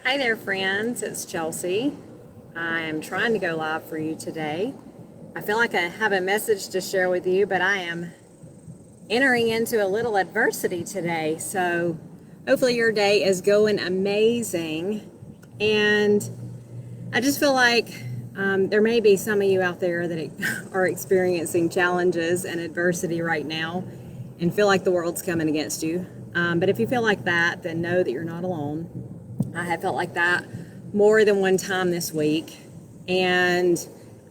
Hi there, friends. It's Chelsea. I am trying to go live for you today. I feel like I have a message to share with you, but I am entering into a little adversity today. So hopefully your day is going amazing. And I just feel like there may be some of you out there that are experiencing challenges and adversity right now and feel like the world's coming against you. But if you feel like that, then know that you're not alone. I have felt like that more than one time this week, and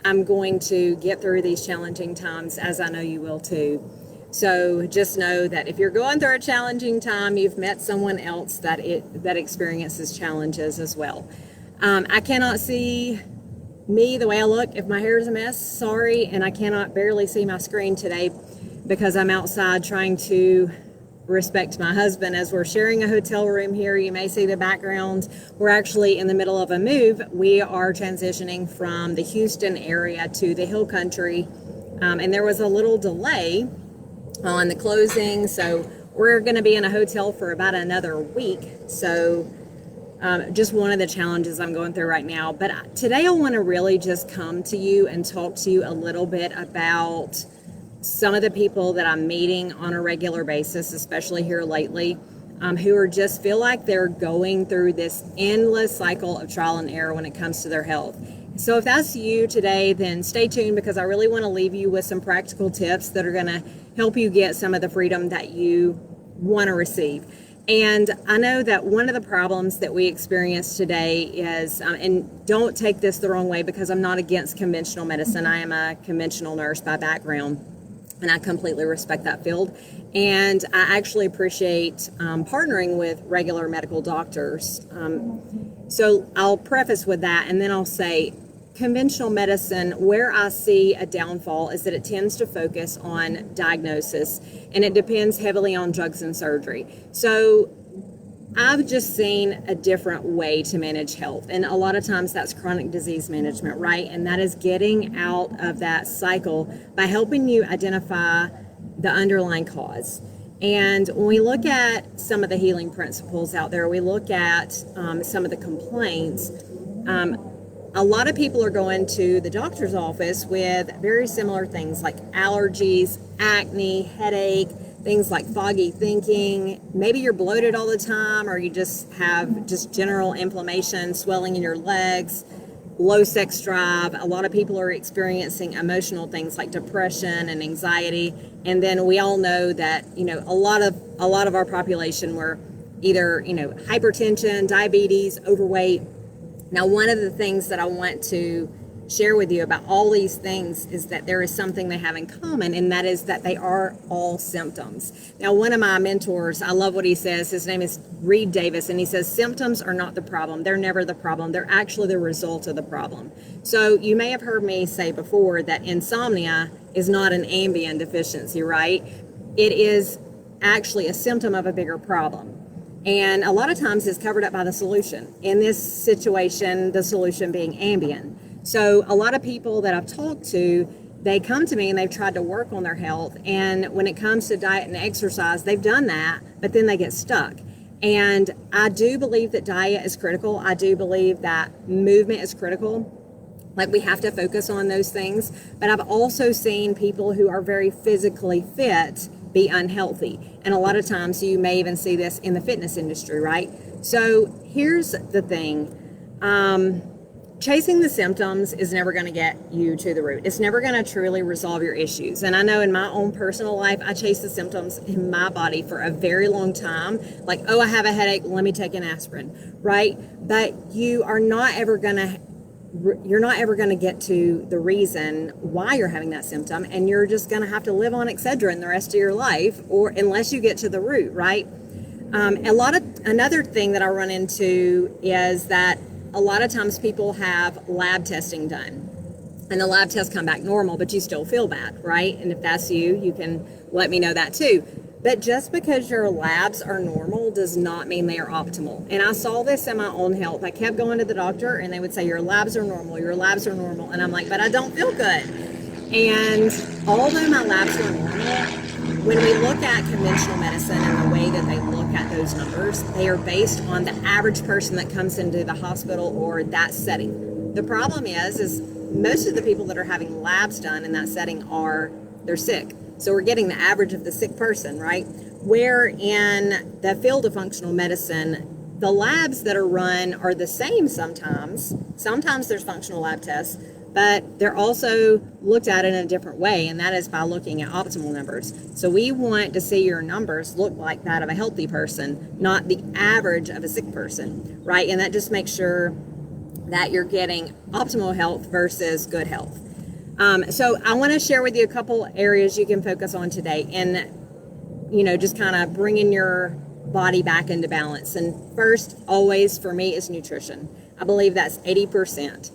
I'm going to get through these challenging times, as I know you will too. So just know that if you're going through a challenging time, you've met someone else that experiences challenges as well. I cannot see me the way I look if my hair is a mess. Sorry, and I cannot barely see my screen today because I'm outside trying to respect my husband as we're sharing a hotel room here. You may see the background. We're actually in the middle of a move. We are transitioning from the Houston area to the Hill Country, and there was a little delay on the closing, so we're going to be in a hotel for about another week. So just one of the challenges I'm going through right now. But today I want to really just come to you and talk to you a little bit about some of the people that I'm meeting on a regular basis, especially here lately, who are just feel like they're going through this endless cycle of trial and error when it comes to their health. So if that's you today, then stay tuned because I really want to leave you with some practical tips that are going to help you get some of the freedom that you want to receive. And I know that one of the problems that we experience today is, and don't take this the wrong way because I'm not against conventional medicine. I am a conventional nurse by background, and I completely respect that field. And I actually appreciate partnering with regular medical doctors. So I'll preface with that, and then I'll say conventional medicine, where I see a downfall is that it tends to focus on diagnosis, and it depends heavily on drugs and surgery. So I've just seen a different way to manage health. And a lot of times that's chronic disease management, right? And that is getting out of that cycle by helping you identify the underlying cause. And when we look at some of the healing principles out there, we look at some of the complaints, a lot of people are going to the doctor's office with very similar things like allergies, acne, headache, things like foggy thinking. Maybe you're bloated all the time, or you just have just general inflammation, swelling in your legs, low sex drive. A lot of people are experiencing emotional things like depression and anxiety. And then we all know that, a lot of our population were either, hypertension, diabetes, overweight. Now, one of the things that I want to share with you about all these things is that there is something they have in common, and that is that they are all symptoms. Now, one of my mentors, I love what he says. His name is Reed Davis, and he says symptoms are not the problem. They're never the problem. They're actually the result of the problem. So you may have heard me say before that insomnia is not an Ambien deficiency, right? It is actually a symptom of a bigger problem. And a lot of times it's covered up by the solution. In this situation, the solution being Ambien. So a lot of people that I've talked to, they come to me and they've tried to work on their health. And when it comes to diet and exercise, they've done that, but then they get stuck. And I do believe that diet is critical. I do believe that movement is critical. Like, we have to focus on those things. But I've also seen people who are very physically fit be unhealthy. And a lot of times you may even see this in the fitness industry, right? So here's the thing. Chasing the symptoms is never going to get you to the root. It's never going to truly resolve your issues. And I know in my own personal life, I chased the symptoms in my body for a very long time. Like, oh, I have a headache, let me take an aspirin, right? But you're not ever going to get to the reason why you're having that symptom, and you're just going to have to live on Excedrin the rest of your life, or unless you get to the root, right? Another thing that I run into is that a lot of times people have lab testing done, and the lab tests come back normal, but you still feel bad, right? And if that's you, you can let me know that too. But just because your labs are normal does not mean they are optimal. And I saw this in my own health. I kept going to the doctor and they would say, your labs are normal, your labs are normal. And I'm like, but I don't feel good. And although my labs were normal, when we look at conventional medicine and the way that they look at those numbers, they are based on the average person that comes into the hospital or that setting. The problem is most of the people that are having labs done in that setting they're sick. So we're getting the average of the sick person, right? Where in the field of functional medicine, the labs that are run are the same sometimes. Sometimes there's functional lab tests, but they're also looked at in a different way, and that is by looking at optimal numbers. So we want to see your numbers look like that of a healthy person, not the average of a sick person, right? And that just makes sure that you're getting optimal health versus good health. So I want to share with you a couple areas you can focus on today and, just kind of bringing your body back into balance. And first, always for me, is nutrition. I believe that's 80%.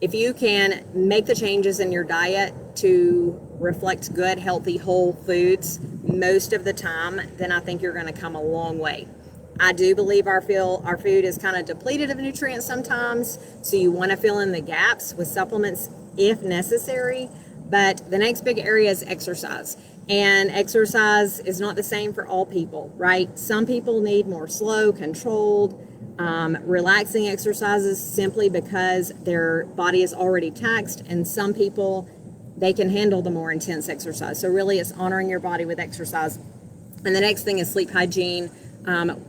If you can make the changes in your diet to reflect good, healthy, whole foods most of the time, then I think you're going to come a long way. I do believe our food is kind of depleted of nutrients sometimes, so you want to fill in the gaps with supplements if necessary. But the next big area is exercise. And exercise is not the same for all people, right? Some people need more slow, controlled, relaxing exercises simply because their body is already taxed, and some people, they can handle the more intense exercise. So really it's honoring your body with exercise. And the next thing is sleep hygiene.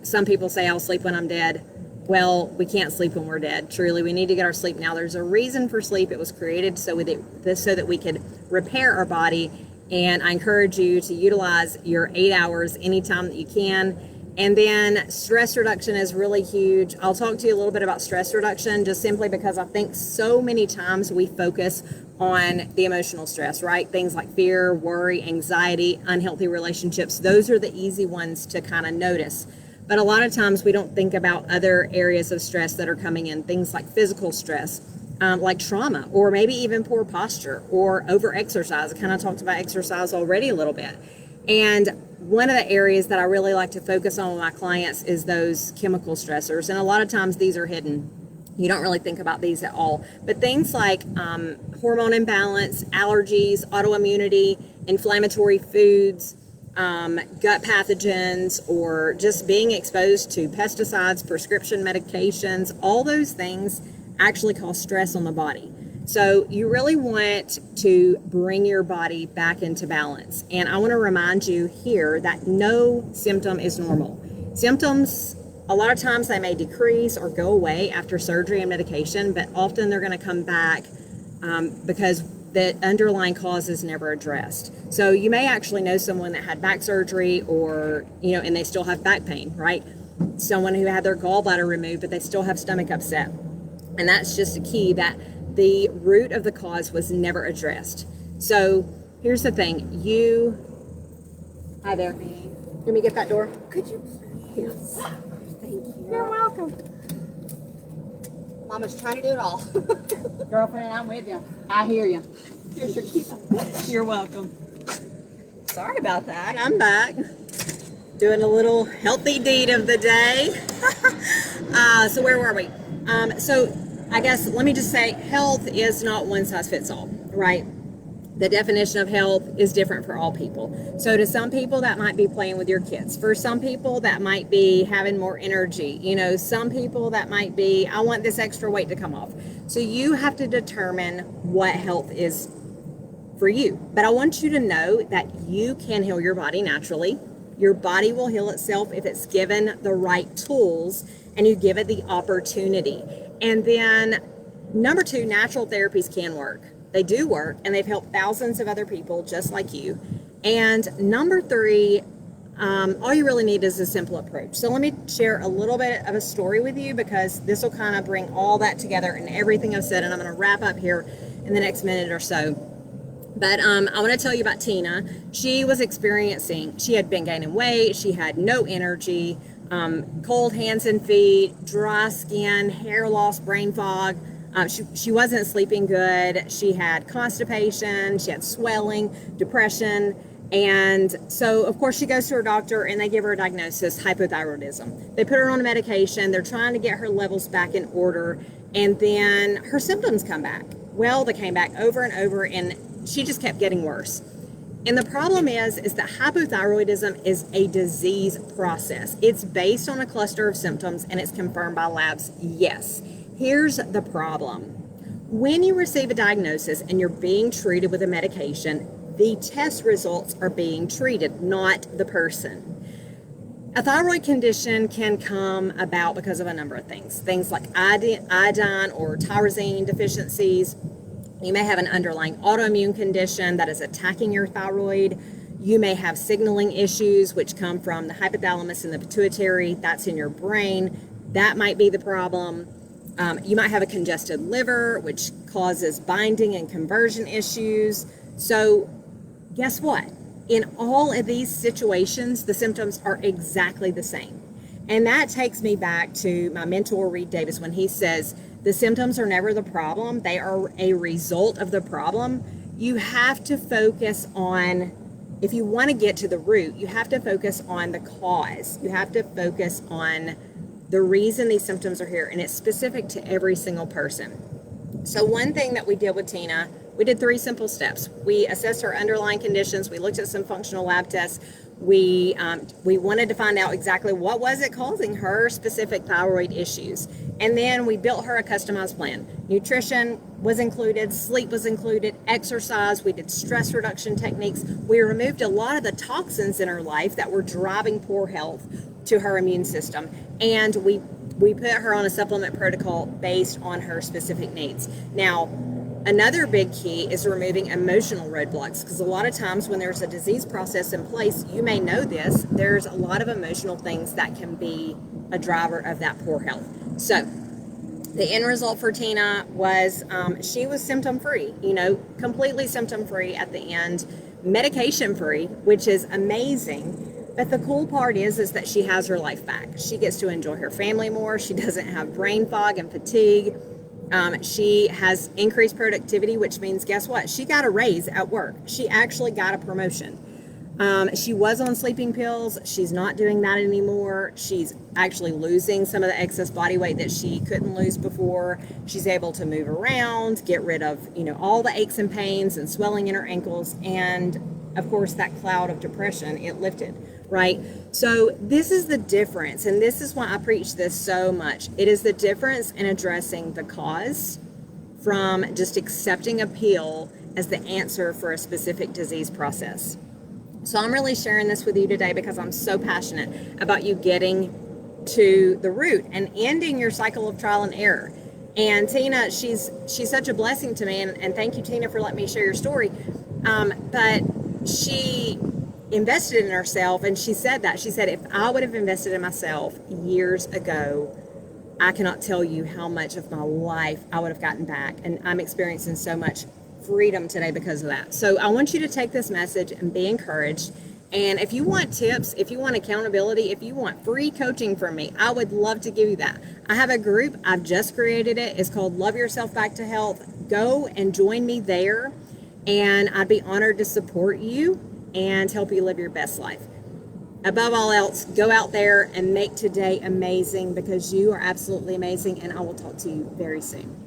Some people say, I'll sleep when I'm dead. Well, we can't sleep when we're dead. Truly, we need to get our sleep now. There's a reason for sleep. It was created so that we could repair our body. And I encourage you to utilize your 8 hours anytime that you can. And then stress reduction is really huge. I'll talk to you a little bit about stress reduction just simply because I think so many times we focus on the emotional stress, right? Things like fear, worry, anxiety, unhealthy relationships. Those are the easy ones to kind of notice. But a lot of times we don't think about other areas of stress that are coming in, things like physical stress, like trauma, or maybe even poor posture or over-exercise. I kind of talked about exercise already a little bit. And one of the areas that I really like to focus on with my clients is those chemical stressors. And a lot of times these are hidden. You don't really think about these at all. But things like hormone imbalance, allergies, autoimmunity, inflammatory foods, gut pathogens, or just being exposed to pesticides, prescription medications, all those things actually cause stress on the body. So you really want to bring your body back into balance. And I want to remind you here that no symptom is normal. Symptoms, a lot of times they may decrease or go away after surgery and medication, but often they're going to come back because the underlying cause is never addressed. So you may actually know someone that had back surgery or, and they still have back pain, right? Someone who had their gallbladder removed, but they still have stomach upset. And that's just a key that the root of the cause was never addressed. So here's the thing. Hi there. Let me get that door. Could you? Here. Thank you. You're welcome. Mama's trying to do it all. Girlfriend, I'm with you. I hear you. Here's your key. You're welcome. Sorry about that. I'm back. Doing a little healthy deed of the day. So where were we? So I guess let me just say health is not one size fits all, right? The definition of health is different for all people. So to some people that might be playing with your kids. For some people that might be having more energy. Some people that might be, I want this extra weight to come off. So you have to determine what health is for you. But I want you to know that you can heal your body naturally. Your body will heal itself if it's given the right tools and you give it the opportunity. And then number 2, natural therapies can work. They do work, and they've helped thousands of other people just like you. And number 3, all you really need is a simple approach. So let me share a little bit of a story with you because this will kind of bring all that together and everything I've said, and I'm going to wrap up here in the next minute or so. But I want to tell you about Tina. She had been gaining weight. She had no energy, cold hands and feet, dry skin, hair loss, brain fog. She wasn't sleeping good. She had constipation. She had swelling, depression. And so, of course, she goes to her doctor and they give her a diagnosis, hypothyroidism. They put her on a medication. They're trying to get her levels back in order. And then her symptoms come back. Well, they came back over and over, and she just kept getting worse. And the problem is that hypothyroidism is a disease process. It's based on a cluster of symptoms and it's confirmed by labs, yes. Here's the problem. When you receive a diagnosis and you're being treated with a medication, the test results are being treated, not the person. A thyroid condition can come about because of a number of things. Things like iodine or tyrosine deficiencies. You may have an underlying autoimmune condition that is attacking your thyroid. You may have signaling issues, which come from the hypothalamus and the pituitary. That's in your brain. That might be the problem. You might have a congested liver, which causes binding and conversion issues. So guess what? In all of these situations, the symptoms are exactly the same. And that takes me back to my mentor, Reed Davis, when he says, the symptoms are never the problem. They are a result of the problem. You have to focus on, if you want to get to the root, you have to focus on the cause. You have to focus on the reason these symptoms are here. And it's specific to every single person. So one thing that we did with Tina, we did 3 simple steps. We assessed her underlying conditions. We looked at some functional lab tests. We wanted to find out exactly what was it causing her specific thyroid issues. And then we built her a customized plan. Nutrition was included, sleep was included, exercise. We did stress reduction techniques. We removed a lot of the toxins in her life that were driving poor health to her immune system. And we put her on a supplement protocol based on her specific needs. Now, another big key is removing emotional roadblocks, because a lot of times when there's a disease process in place, you may know this, there's a lot of emotional things that can be a driver of that poor health. So the end result for Tina was she was symptom-free, completely symptom-free at the end, medication-free, which is amazing. But the cool part is that she has her life back. She gets to enjoy her family more. She doesn't have brain fog and fatigue. She has increased productivity, which means, guess what? She got a raise at work. She actually got a promotion. She was on sleeping pills. She's not doing that anymore. She's actually losing some of the excess body weight that she couldn't lose before. She's able to move around, get rid of, all the aches and pains and swelling in her ankles. And of course, that cloud of depression, it lifted, right? So this is the difference. And this is why I preach this so much. It is the difference in addressing the cause from just accepting a pill as the answer for a specific disease process. So I'm really sharing this with you today because I'm so passionate about you getting to the root and ending your cycle of trial and error. And Tina, she's such a blessing to me, and thank you, Tina, for letting me share your story. But she invested in herself, and she said, if I would have invested in myself years ago, I cannot tell you how much of my life I would have gotten back. And I'm experiencing so much freedom today because of that. So I want you to take this message and be encouraged. And if you want tips, if you want accountability, if you want free coaching from me, I would love to give you that. I have a group. I've just created it. It's called Love Yourself Back to Health. Go and join me there. And I'd be honored to support you and help you live your best life. Above all else, go out there and make today amazing, because you are absolutely amazing. And I will talk to you very soon.